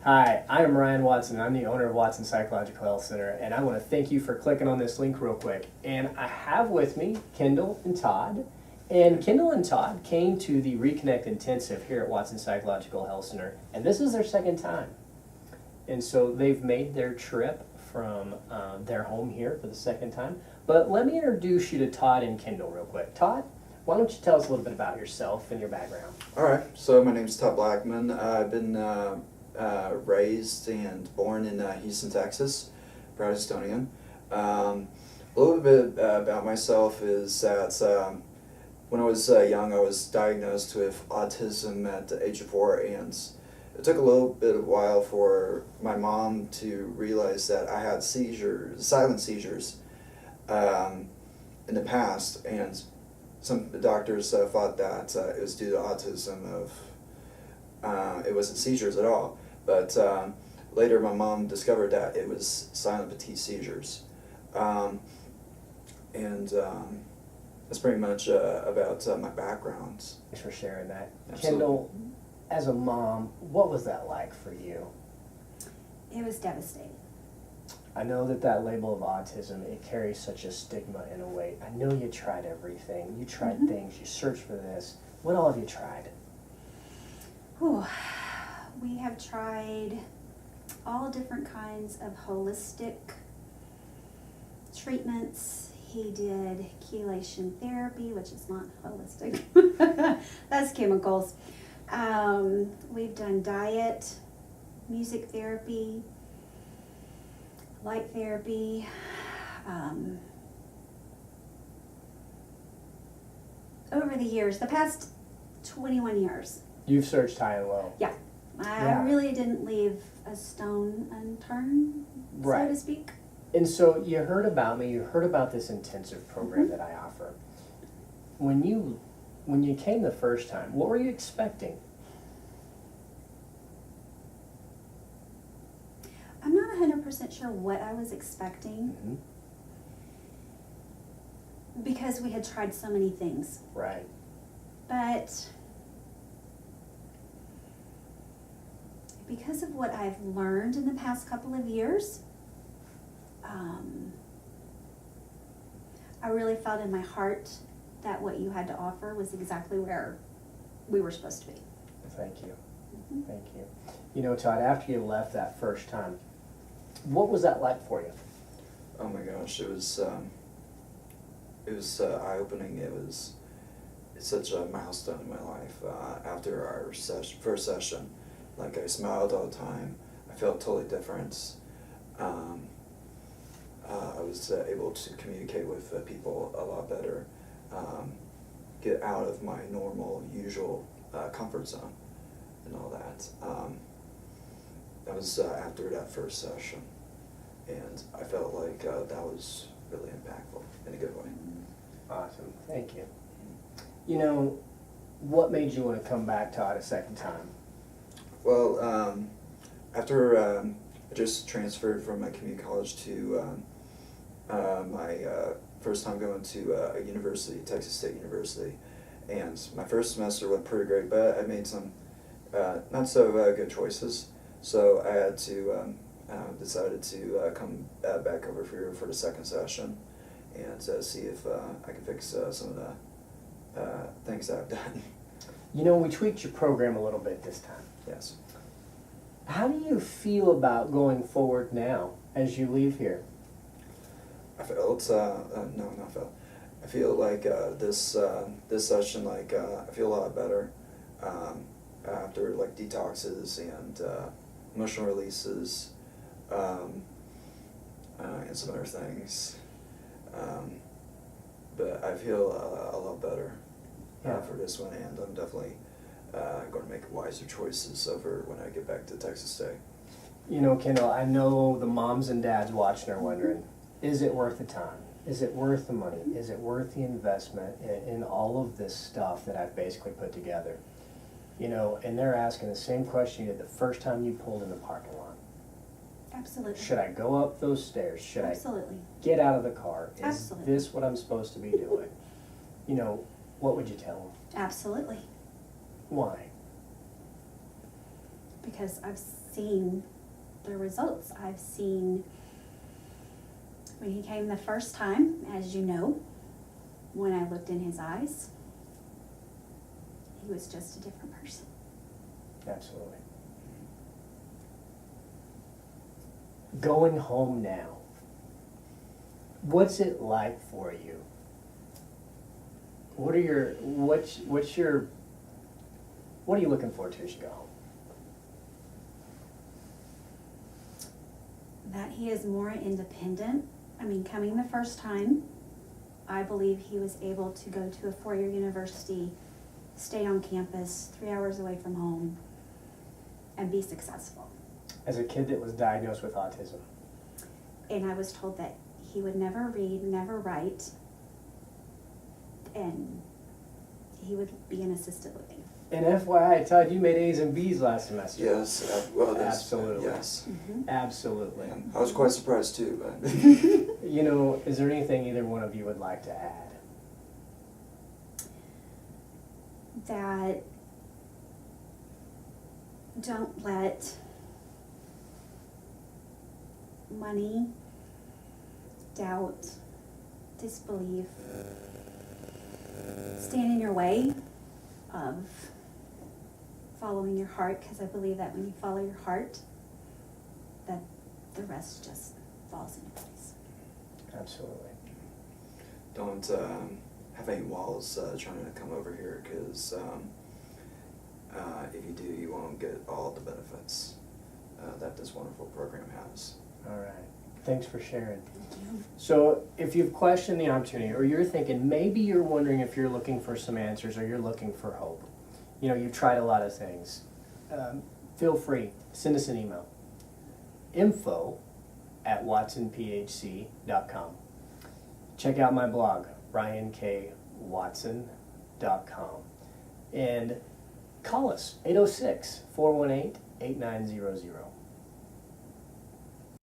Hi, I am Ryan Watson. I'm the owner of Watson Psychological Health Center, and I want to thank you for clicking on this link real quick. And I have with me Kendall and Todd. And Kendall and Todd came to the Reconnect Intensive here at Watson Psychological Health Center, and this is their second time. And so they've made their trip from their home here for the second time. But let me introduce you to Todd and Kendall real quick. Todd, why don't you tell us a little bit about yourself and your background? All right, so my name's Todd Blackman. I've been raised and born in Houston, Texas, proud Estonian. A little bit about myself is that when I was young, I was diagnosed with autism at the age of 4, and it took a little bit of while for my mom to realize that I had seizures, silent seizures, in the past, and some doctors thought that it was due to autism. It wasn't seizures at all, but later my mom discovered that it was silent petit seizures, and that's pretty much about my background. Thanks for sharing that. Absolutely. Kendall, as a mom, what was that like for you? It was devastating. I know that label of autism, it carries such a stigma and a weight. I know you tried everything. You tried things. You searched for this. What all have you tried? Whew. We have tried all different kinds of holistic treatments. He did chelation therapy, which is not holistic. That's chemicals. We've done diet, music therapy, light therapy. Over the years, the past 21 years. You've searched high and low. Yeah. I really didn't leave a stone unturned, Right. so to speak. And so you heard about me, you heard about this intensive program that I offer. When you came the first time, what were you expecting? I'm not 100% sure what I was expecting because we had tried so many things. Right. But because of what I've learned in the past couple of years, I really felt in my heart that what you had to offer was exactly where we were supposed to be. Thank you. Thank you. You know, Todd, after you left that first time, what was that like for you? Oh my gosh, it was eye-opening. It's such a milestone in my life. After our first session, like, I smiled all the time. I felt totally different. I was able to communicate with people a lot better, get out of my normal, usual comfort zone and all that. That was after that first session, and I felt like that was really impactful in a good way. Awesome. Thank you. You know, what made you want to come back, Todd, a second time? Well, after I just transferred from my community college to my first time going to a university, Texas State University, and my first semester went pretty great, but I made some not so good choices, so I had to decided to come back over here for the second session and see if I can fix some of the things that I've done. You know, we tweaked your program a little bit this time. Yes. How do you feel about going forward now as you leave here? I felt I feel like this session, like I feel a lot better after, like, detoxes and emotional releases and some other things. But I feel a lot better for this one, and I'm definitely going to make wiser choices over when I get back to Texas State. You know, Kendall, I know the moms and dads watching are wondering, is it worth the time? Is it worth the money? Is it worth the investment in all of this stuff that I've basically put together? You know, and they're asking the same question you did the first time you pulled in the parking lot. Absolutely. Should I go up those stairs? Should Absolutely. I get out of the car? Is Absolutely. this what I'm supposed to be doing? You know, what would you tell them? Absolutely. Why? Because I've seen the results. I've seen when he came the first time, as you know, when I looked in his eyes, he was just a different person. Absolutely. Going home now, what's it like for you? What are your, what are you looking forward to as you go home? That he is more independent. I mean, coming the first time, I believe he was able to go to a four-year university, stay on campus, 3 hours away from home, and be successful. As a kid that was diagnosed with autism. And I was told that he would never read, never write, and he would be in assisted living. And FYI, Todd, you made A's and B's last semester. Yes, well, that's, Absolutely. yes. Absolutely. I was quite surprised too, but. You know, is there anything either one of you would like to add? That don't let money, doubt, disbelief stand in your way of following your heart, because I believe that when you follow your heart, that the rest just falls into place. Absolutely. Don't have any walls trying to come over here, because if you do, you won't get all the benefits that this wonderful program has. All right. Thanks for sharing. Thank you. So if you've questioned the opportunity, or you're thinking, maybe you're wondering if you're looking for some answers, or you're looking for hope, you know, you've tried a lot of things, feel free, send us an email. info@watsonphc.com. Check out my blog, ryankwatson.com. And call us, 806-418-8900.